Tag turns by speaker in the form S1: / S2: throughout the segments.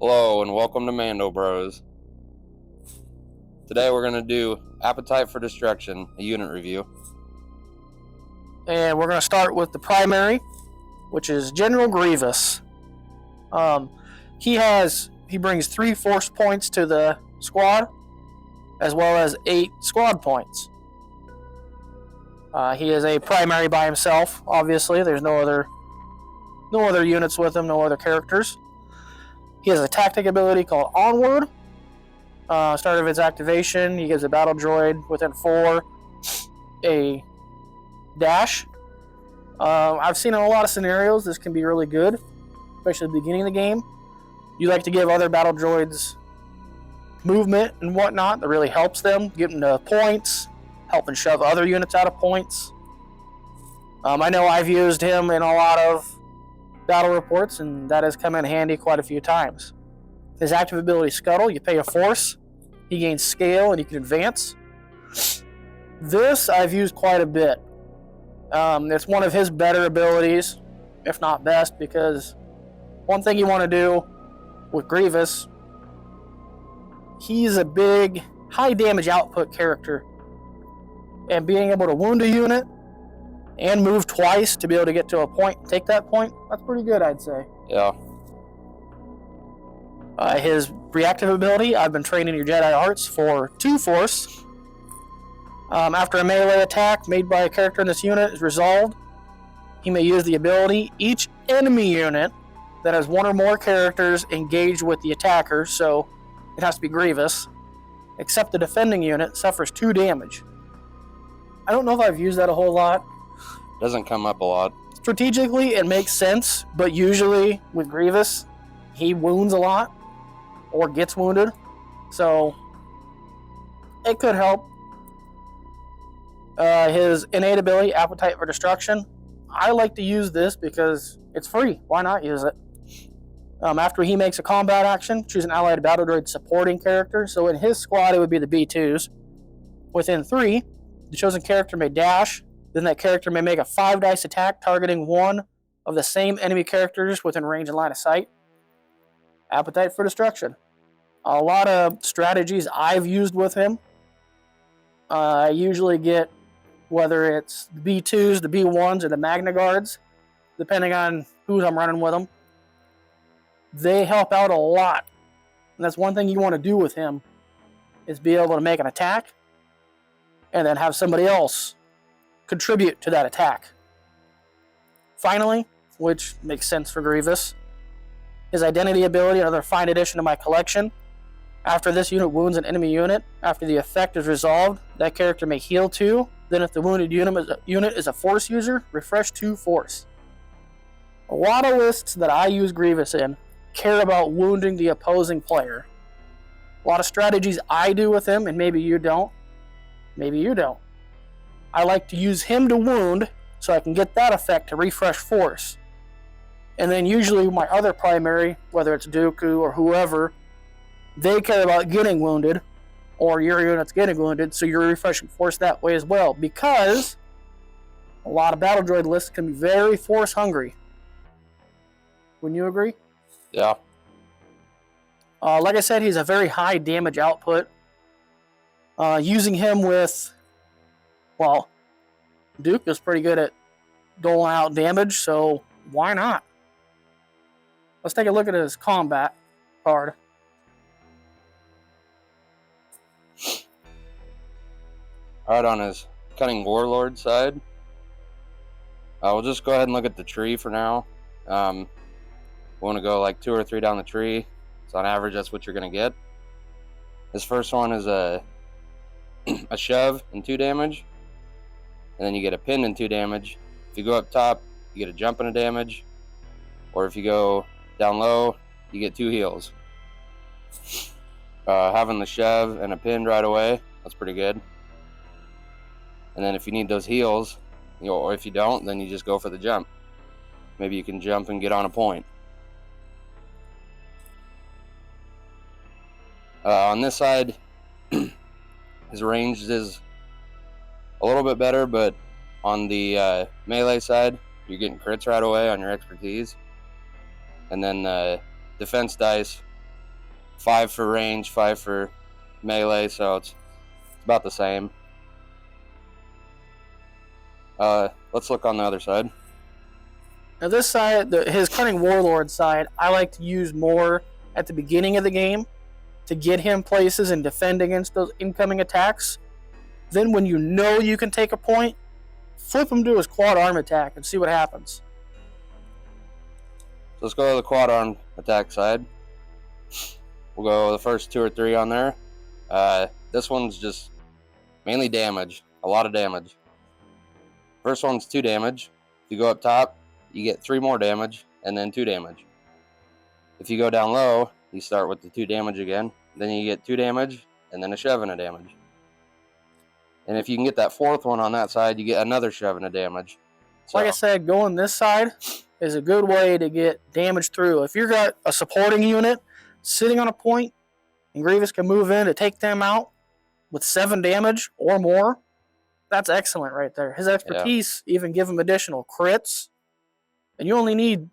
S1: Hello and welcome to Mando-Bros. Today we're going to do Appetite for Destruction, a unit review.
S2: And we're going to start with the primary, which is General Grievous. He brings 3 force points to the squad, as well as 8 squad points. He is a primary by himself, obviously. There's no other units with him, no other characters. He has a tactic ability called Onward. Start of its activation, he gives a battle droid within 4 a dash. I've seen in a lot of scenarios this can be really good, especially at the beginning of the game. You like to give other battle droids movement and whatnot that really helps them, get them to points, helping shove other units out of points. I know I've used him in a lot of battle reports, and that has come in handy quite a few times. His active ability Scuttle, you pay a force, he gains scale, and he can advance. This I've used quite a bit. It's one of his better abilities, if not best, because one thing you want to do with Grievous, he's a big, high damage output character. And being able to wound a unit and move twice to be able to get to a point and take that point, that's pretty good, I'd say.
S1: Yeah.
S2: His reactive ability, I've been training your Jedi Arts for 2 force. After a melee attack made by a character in this unit is resolved, he may use the ability. Each enemy unit that has 1 or more characters engaged with the attacker, so it has to be Grievous, except the defending unit, suffers 2 damage. I don't know if I've used that a whole lot.
S1: Doesn't come up a lot.
S2: Strategically, it makes sense, but usually with Grievous, he wounds a lot or gets wounded, so it could help. His innate ability, Appetite for Destruction, I like to use this because it's free. Why not use it? After he makes a combat action, choose an allied battle droid supporting character. So in his squad, it would be the B2s. Within 3, the chosen character may dash. Then that character may make a 5 dice attack targeting 1 of the same enemy characters within range and line of sight. Appetite for Destruction. A lot of strategies I've used with him. I usually get, whether it's the B2s, the B1s, or the Magna Guards, depending on who I'm running with them. They help out a lot. And that's one thing you want to do with him, is be able to make an attack and then have somebody else contribute to that attack. Finally, which makes sense for Grievous, his identity ability, another fine addition to my collection. After this unit wounds an enemy unit, after the effect is resolved, that character may heal 2. Then if the wounded unit is a force user, refresh 2 force. A lot of lists that I use Grievous in care about wounding the opposing player. A lot of strategies I do with him, and maybe you don't. Maybe you don't. I like to use him to wound so I can get that effect to refresh force. And then usually my other primary, whether it's Dooku or whoever, they care about getting wounded, or your unit's getting wounded, so you're refreshing force that way as well, because a lot of battle droid lists can be very force hungry. Wouldn't you agree?
S1: Yeah.
S2: Like I said, he's a very high damage output. Using him with, well, Duke is pretty good at doling out damage, so why not? Let's take a look at his combat card.
S1: Alright, on his Cunning Warlord side, we'll just go ahead and look at the tree for now. We want to go like 2 or 3 down the tree, so on average that's what you're going to get. This first one is a shove and 2 damage, and then you get a pin and 2 damage. If you go up top, you get a jump and a damage, or if you go down low, you get 2 heals. Having the shove and a pin right away, that's pretty good. And then if you need those heals, or if you don't, then you just go for the jump. Maybe you can jump and get on a point. On this side, his range is a little bit better, but on the melee side, you're getting crits right away on your expertise. And then defense dice, 5 for range, 5 for melee, so it's about the same. Let's look on the other side.
S2: Now this side, his Cunning Warlord side, I like to use more at the beginning of the game to get him places and defend against those incoming attacks. Then when you know you can take a point, flip him to his quad arm attack and see what happens.
S1: So let's go to the quad arm attack side. We'll go the first 2 or 3 on there. This one's just mainly damage, a lot of damage. First one's 2 damage. If you go up top, you get 3 more damage and then 2 damage. If you go down low, you start with the 2 damage again. Then you get 2 damage and then a shoving of damage. And if you can get that 4th one on that side, you get another shoving of damage. So,
S2: like I said, going this side is a good way to get damage through. If you've got a supporting unit sitting on a point and Grievous can move in to take them out with 7 damage or more, that's excellent right there. His expertise even give him additional crits. And you only need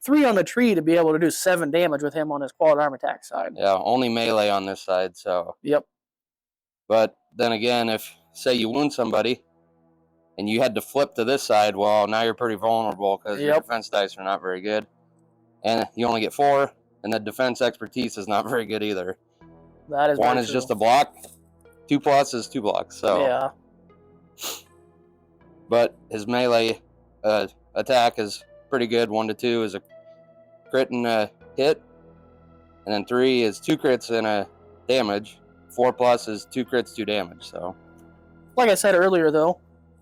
S2: 3 on the tree to be able to do 7 damage with him on his quad arm attack side.
S1: Yeah, only melee on this side, so.
S2: Yep.
S1: But then again, if, say, you wound somebody and you had to flip to this side, well, now you're pretty vulnerable because your defense dice are not very good. And you only get 4, and the defense expertise is not very good either.
S2: That is
S1: 1 is
S2: true.
S1: just a block. 2+ is 2 blocks, so.
S2: Yeah.
S1: But his melee attack is pretty good. 1 to 2 is a crit and a hit. And then 3 is 2 crits and a damage. 4+ is 2 crits, 2 damage. So,
S2: like I said earlier, though,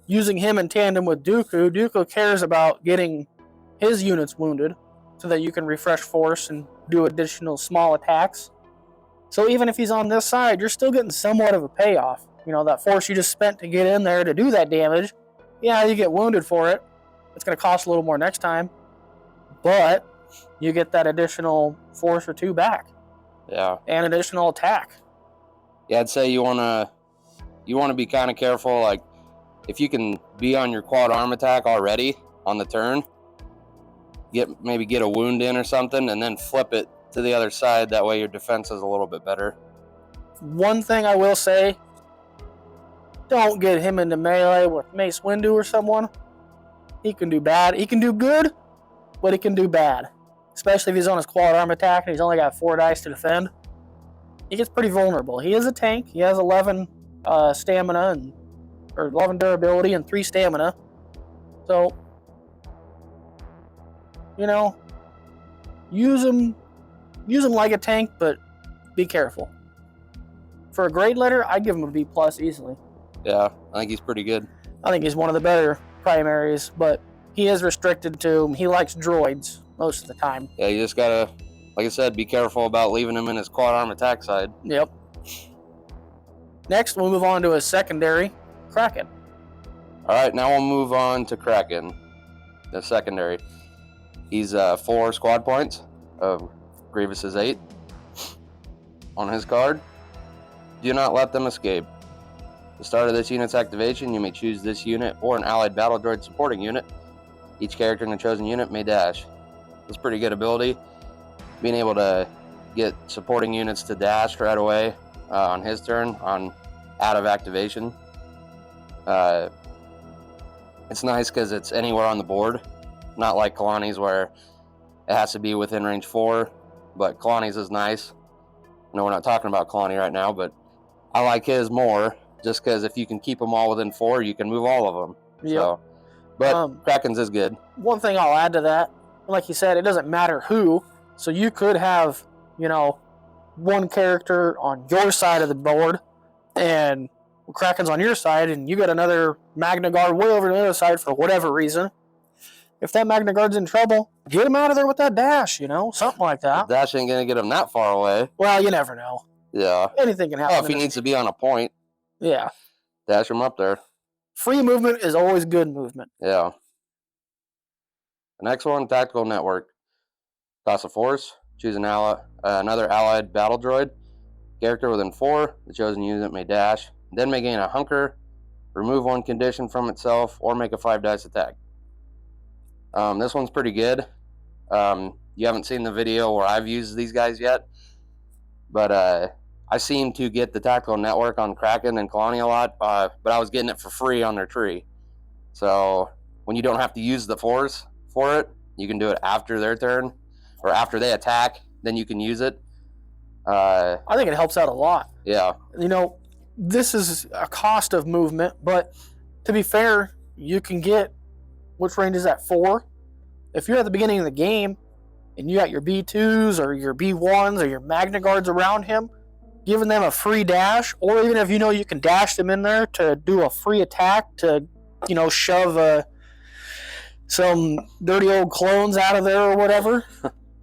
S2: using him in tandem with Dooku cares about getting his units wounded so that you can refresh force and do additional small attacks. So even if he's on this side, you're still getting somewhat of a payoff. You know, that force you just spent to get in there to do that damage, yeah, you get wounded for it. It's going to cost a little more next time. But you get that additional force or 2 back.
S1: Yeah.
S2: And additional attack.
S1: Yeah, I'd say you want to be kind of careful. Like, if you can be on your quad arm attack already on the turn, maybe get a wound in or something, and then flip it to the other side. That way your defense is a little bit better.
S2: One thing I will say, don't get him into melee with Mace Windu or someone. He can do bad. He can do good, but he can do bad. Especially if he's on his quad arm attack and he's only got 4 dice to defend. He gets pretty vulnerable. He is a tank. He has 11 stamina or 11 durability and 3 stamina. So, you know, use him like a tank, but be careful. For a grade letter, I'd give him a B+ easily.
S1: Yeah, I think he's pretty good.
S2: I think he's one of the better primaries, but he is restricted to, he likes droids most of the time.
S1: Yeah, you just gotta, like I said, be careful about leaving him in his quad arm attack side.
S2: Yep. Next, we'll move on to his secondary, Kraken.
S1: All right, now we'll move on to Kraken, the secondary. He's 4 squad points of Grievous's 8 on his card. Do not let them escape. At the start of this unit's activation, you may choose this unit or an allied battle droid supporting unit. Each character in the chosen unit may dash. It's a pretty good ability. Being able to get supporting units to dash right away on his turn, out of activation. It's nice because it's anywhere on the board. Not like Kalani's where it has to be within range 4, but Kalani's is nice. I know we're not talking about Kalani right now, but I like his more just because if you can keep them all within 4, you can move all of them.
S2: Yep.
S1: So, but Kraken's is good.
S2: One thing I'll add to that, like you said, it doesn't matter who. So you could have, one character on your side of the board, and Kraken's on your side, and you got another Magna Guard way over to the other side for whatever reason. If that Magna Guard's in trouble, get him out of there with that dash, something like that.
S1: The dash ain't going to get him that far away.
S2: Well, you never know.
S1: Yeah.
S2: Anything can happen.
S1: Oh, if he needs to be on a point.
S2: Yeah.
S1: Dash him up there.
S2: Free movement is always good movement.
S1: Yeah. The next one, Tactical Network. Toss a force. Choose another allied battle droid. Character within 4. The chosen unit may dash. Then may gain a hunker. Remove 1 condition from itself. Or make a 5 dice attack. This one's pretty good. You haven't seen the video where I've used these guys yet. But I seem to get the tactical network on Kraken and Kalani a lot, but I was getting it for free on their tree. So when you don't have to use the force for it, you can do it after their turn or after they attack. Then you can use it.
S2: I think it helps out a lot.
S1: Yeah.
S2: This is a cost of movement, but to be fair, you can get, which range is that, 4? If you're at the beginning of the game and you got your B2s or your B1s or your Magna Guards around him, giving them a free dash, or even if you can dash them in there to do a free attack to, shove some dirty old clones out of there or whatever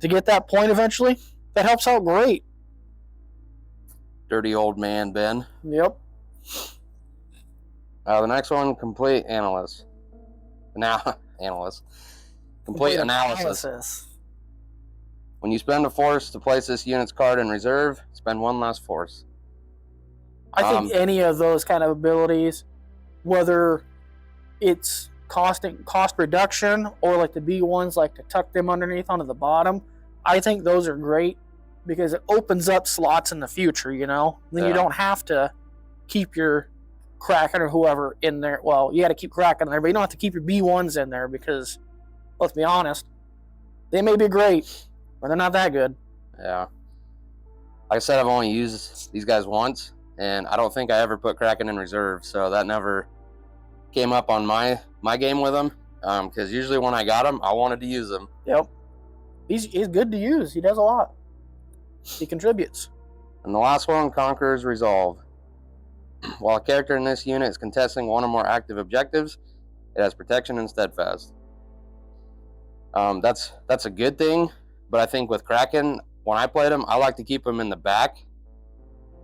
S2: to get that point eventually, that helps out great.
S1: Dirty old man, Ben.
S2: Yep.
S1: The next one, complete analysis. Complete analysis. When you spend a force to place this unit's card in reserve, spend 1 less force.
S2: I think any of those kind of abilities, whether it's cost reduction or like the B1s, like to tuck them underneath onto the bottom, I think those are great because it opens up slots in the future, Then you don't have to keep your Kraken or whoever in there. Well, you got to keep Kraken in there, but you don't have to keep your B1s in there because, let's be honest, they may be great, but they're not that good.
S1: Yeah. Like I said, I've only used these guys once, and I don't think I ever put Kraken in reserve, so that never came up on my game with them, because usually when I got them, I wanted to use them.
S2: Yep. He's good to use. He does a lot. He contributes.
S1: And the last one, Conqueror's Resolve. While a character in this unit is contesting one or more active objectives, it has protection and steadfast. That's a good thing, but I think with Kraken, when I played him, I like to keep him in the back.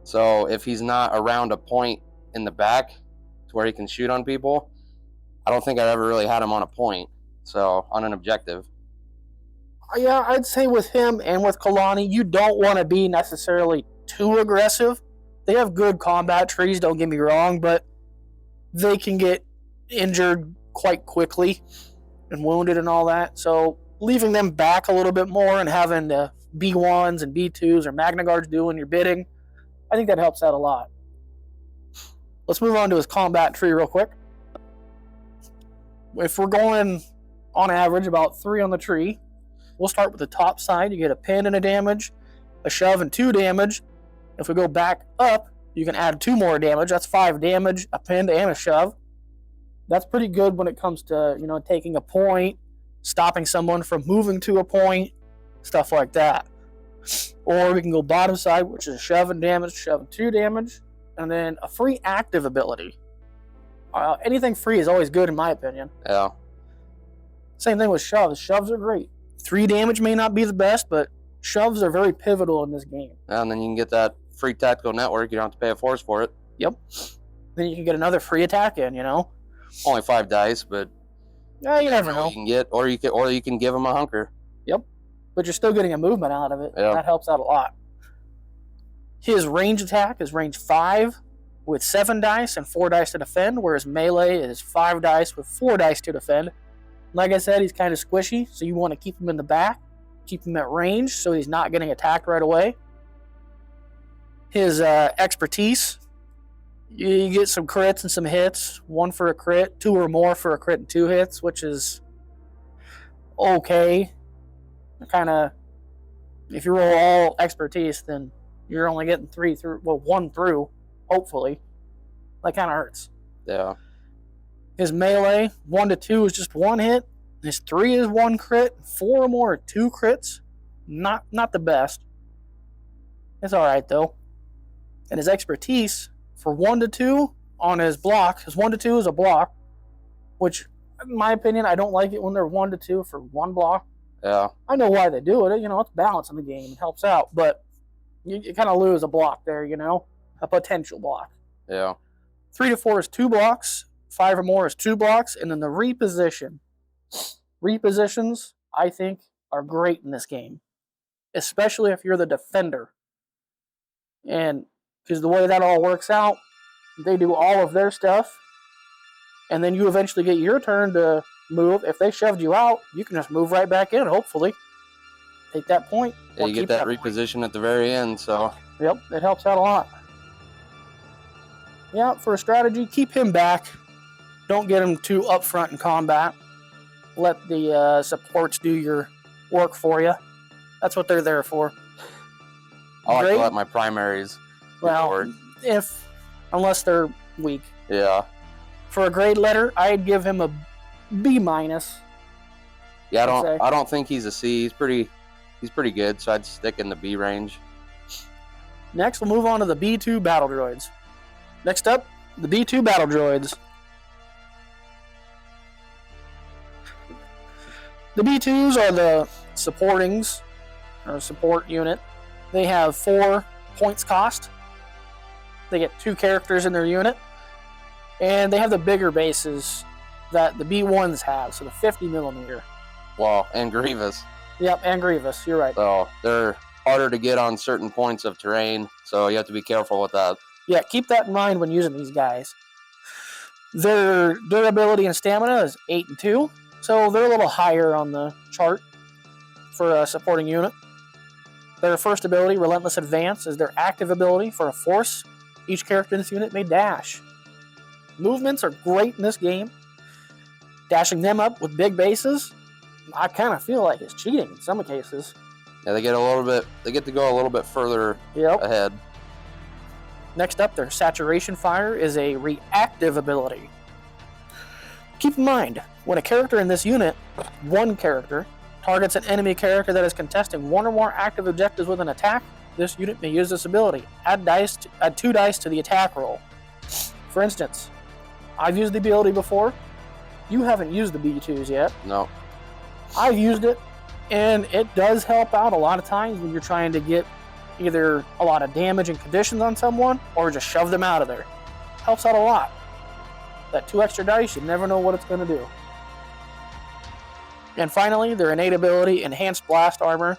S1: So if he's not around a point in the back to where he can shoot on people, I don't think I ever really had him on a point, so on an objective.
S2: Yeah, I'd say with him and with Kalani, you don't want to be necessarily too aggressive. They have good combat trees, don't get me wrong, but they can get injured quite quickly and wounded and all that. So leaving them back a little bit more and having the B1s and B2s or Magna Guards doing your bidding, I think that helps out a lot. Let's move on to his combat tree real quick. If we're going on average about 3 on the tree, we'll start with the top side. You get a pin and a damage, a shove and 2 damage. If we go back up, you can add 2 more damage. That's 5 damage, a pin and a shove. That's pretty good when it comes to, taking a point, stopping someone from moving to a point, stuff like that. Or we can go bottom side, which is shove and damage, shove and 2 damage, and then a free active ability. Anything free is always good in my opinion.
S1: Yeah.
S2: Same thing with shoves. Shoves are great. 3 damage may not be the best, but shoves are very pivotal in this game.
S1: And then you can get that free tactical network. You don't have to pay a force for it.
S2: Yep. Then you can get another free attack in,
S1: Only 5 dice, but
S2: yeah, you never know.
S1: You can get, or you can give them a hunker.
S2: Yep. But you're still getting a movement out of it.
S1: Yep.
S2: That helps out a lot. His range attack is range 5 with 7 dice and 4 dice to defend, whereas melee is 5 dice with 4 dice to defend. Like I said, he's kind of squishy, so you want to keep him in the back, keep him at range so he's not getting attacked right away. His expertise, you get some crits and some hits, 1 for a crit, 2 or more for a crit and 2 hits, which is okay. Kind of, if you roll all expertise, then you're only getting 1 through, hopefully. That kind of hurts.
S1: Yeah.
S2: His melee, 1 to 2 is just 1 hit. His 3 is 1 crit. 4 or more are 2 crits. Not the best. It's alright though. And his expertise, for 1 to 2 on his block, his 1 to 2 is a block, which, in my opinion, I don't like it when they're 1 to 2 for 1 block.
S1: Yeah.
S2: I know why they do it. It's balance in the game. It helps out. But you kind of lose a block there, a potential block.
S1: Yeah.
S2: 3 to 4 is 2 blocks. 5 or more is 2 blocks. And then the reposition. Repositions, I think, are great in this game. Especially if you're the defender. And because the way that all works out, they do all of their stuff. And then you eventually get your turn to move. If they shoved you out, you can just move right back in, hopefully. take that point.
S1: Yeah, you get that reposition at the very end, so.
S2: Yep, it helps out a lot. Yeah, for a strategy, keep him back. Don't get him too up front in combat. Let the supports do your work for you. That's what they're there for.
S1: I like to let my primaries
S2: Well, unless they're weak.
S1: Yeah.
S2: For a grade letter, I'd give him a B-.
S1: Yeah, I don't think he's a C. He's pretty good, so I'd stick in the B range.
S2: Next, we'll move on to the B2 battle droids. Next up, the B2 battle droids. The B2s are the supportings, or support unit. They have 4 points cost. They get 2 characters in their unit. And they have the bigger bases that the B1s have, so the 50mm.
S1: Wow, and Grievous.
S2: Yep, and Grievous, you're right.
S1: So they're harder to get on certain points of terrain, so you have to be careful with that.
S2: Yeah, keep that in mind when using these guys. Their durability and stamina is 8 and 2, so they're a little higher on the chart for a supporting unit. Their first ability, Relentless Advance, is their active ability for a force. Each character in this unit may dash. Movements are great in this game. Dashing them up with big bases, I kind of feel like it's cheating in some cases.
S1: Yeah, they get to go a little bit further ahead.
S2: Next up, their Saturation Fire is a reactive ability. Keep in mind, when a character in this unit, one character, targets an enemy character that is contesting 1 or more active objectives with an attack, this unit may use this ability. Add 2 dice to the attack roll. For instance, I've used the ability before. You haven't used the B2s yet.
S1: No.
S2: I've used it, and it does help out a lot of times when you're trying to get either a lot of damage and conditions on someone, or just shove them out of there. Helps out a lot. That 2 extra dice, you never know what it's going to do. And finally, their innate ability, Enhanced Blast Armor,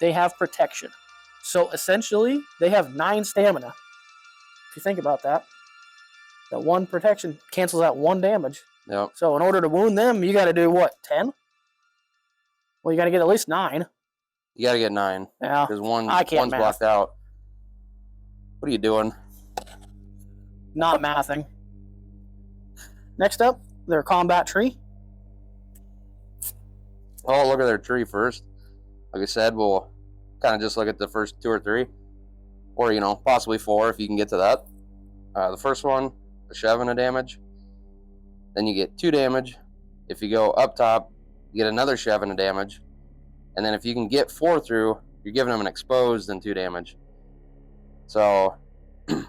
S2: they have protection. So essentially, they have 9 stamina. If you think about that. That 1 protection cancels out 1 damage.
S1: Yep.
S2: So in order to wound them, you got to do what, 10? Well, you got to get at least 9.
S1: You got to get 9.
S2: Yeah.
S1: Because one's blocked out. What are you doing?
S2: Not mathing. Next up, their combat tree.
S1: Oh, look at their tree first. Like I said, we'll kind of just look at the first 2 or 3. Or, possibly 4 if you can get to that. The first one, a shove and a damage. Then you get 2 damage. If you go up top, you get another shove and a damage. And then if you can get 4 through, you're giving them an exposed and 2 damage. So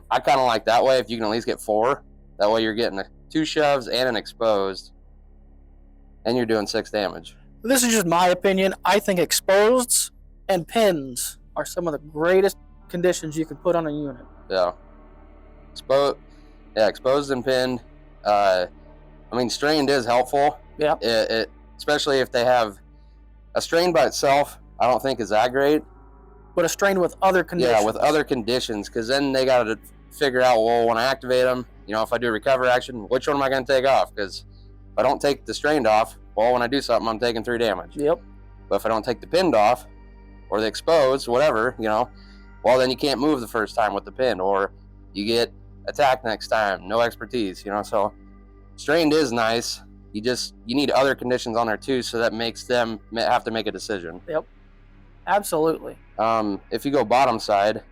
S1: I kind of like that way if you can at least get 4. That way you're getting 2 shoves and an exposed. And you're doing 6 damage.
S2: This is just my opinion. I think exposeds and pins are some of the greatest conditions you can put on a unit.
S1: Yeah. Exposed and pinned. Strained is helpful.
S2: Yeah.
S1: Especially if they have a strain by itself, I don't think is that great.
S2: But a strain with other conditions.
S1: Yeah, with other conditions, because then they got to figure out, well, when I activate them, if I do a recover action, which one am I going to take off? Because if I don't take the strained off, well, when I do something, I'm taking 3 damage.
S2: Yep.
S1: But if I don't take the pinned off, or the exposed, whatever, well, then you can't move the first time with the pin, or you get attacked next time, no expertise, so strained is nice. You need other conditions on there too, so that makes them have to make a decision.
S2: Yep, absolutely.
S1: If you go bottom side,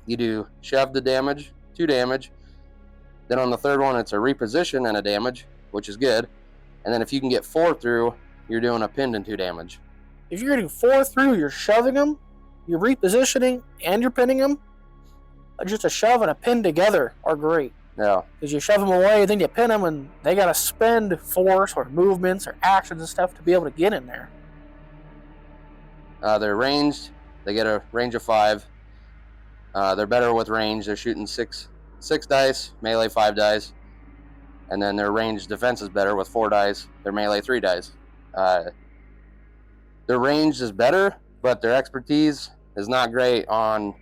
S1: you do shove the damage, 2 damage. Then on the third one, it's a reposition and a damage, which is good. And then if you can get 4 through, you're doing a pinned and 2 damage.
S2: If you're getting 4 through, you're shoving them, you're repositioning, and you're pinning them. Just a shove and a pin together are great.
S1: Yeah.
S2: Because you shove them away, then you pin them, and they got to spend force or movements or actions and stuff to be able to get in there.
S1: They're ranged. They get a range of 5. They're better with range. They're shooting 6 dice, melee 5 dice. And then their range defense is better with 4 dice. Their melee 3 dice. Their range is better, but their expertise is not great on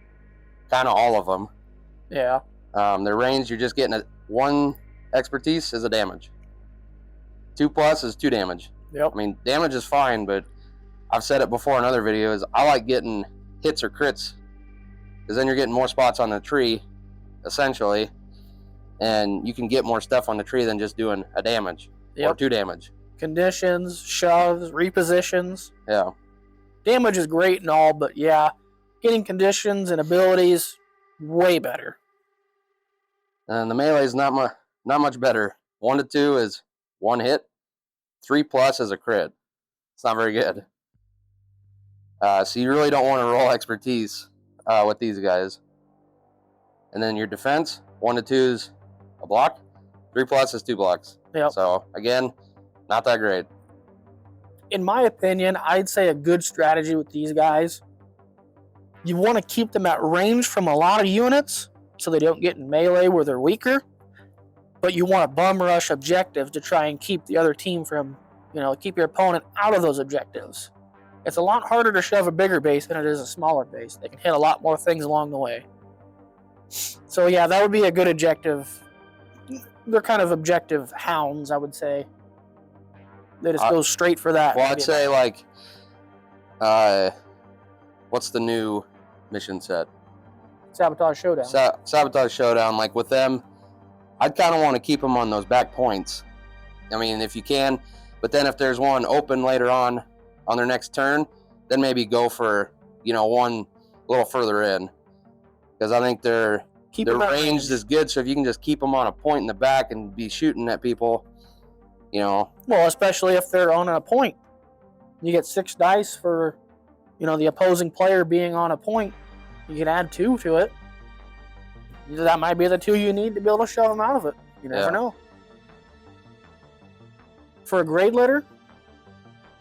S1: kind of all of them.
S2: Yeah.
S1: Their range, you're just getting 1 expertise is a damage. 2+ is 2 damage.
S2: Yep.
S1: Damage is fine, but I've said it before in other videos, I like getting hits or crits, because then you're getting more spots on the tree, essentially, and you can get more stuff on the tree than just doing a damage or 2 damage.
S2: Conditions, shoves, repositions.
S1: Yeah.
S2: Damage is great and all, but yeah, getting conditions and abilities, way better.
S1: And the melee is not much better. 1 to 2 is 1 hit. 3+ is a crit. It's not very good. So you really don't want to roll expertise with these guys. And then your defense, 1 to 2 is a block. 3+ is 2 blocks.
S2: Yep.
S1: So again, not that great.
S2: In my opinion, I'd say a good strategy with these guys, you want to keep them at range from a lot of units so they don't get in melee where they're weaker, but you want to bum rush objectives to try and keep the other team from, keep your opponent out of those objectives. It's a lot harder to shove a bigger base than it is a smaller base. They can hit a lot more things along the way. So yeah, that would be a good objective. They're kind of objective hounds, I would say. They just go straight for that.
S1: Well, I'd say what's the new mission set?
S2: Sabotage Showdown.
S1: Sabotage Showdown. Like with them, I'd kind of want to keep them on those back points. I mean, if you can, but then if there's one open later on their next turn, then maybe go for one a little further in, because I think their range is good. So if you can just keep them on a point in the back and be shooting at people, Well,
S2: especially if they're on a point, you get 6 dice for, the opposing player being on a point. You can add 2 to it. That might be the 2 you need to be able to shove them out of it. You never know. For a grade letter,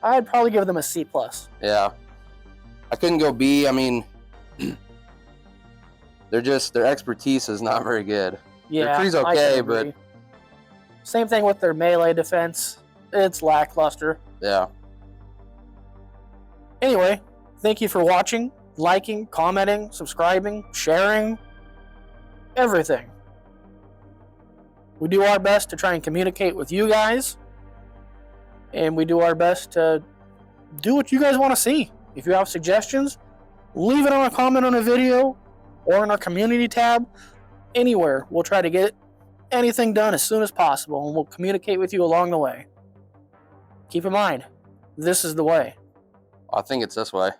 S2: I'd probably give them a C+.
S1: Yeah. I couldn't go B. I mean, their expertise is not very good.
S2: Yeah,
S1: their tree's okay, but
S2: same thing with their melee defense. It's lackluster.
S1: Yeah.
S2: Anyway, thank you for watching, liking, commenting, subscribing, sharing, everything. We do our best to try and communicate with you guys, and we do our best to do what you guys want to see. If you have suggestions, leave it on a comment on a video or in our community tab. Anywhere. We'll try to get anything done as soon as possible, and we'll communicate with you along the way. Keep in mind, this is the way.
S1: I think it's this way.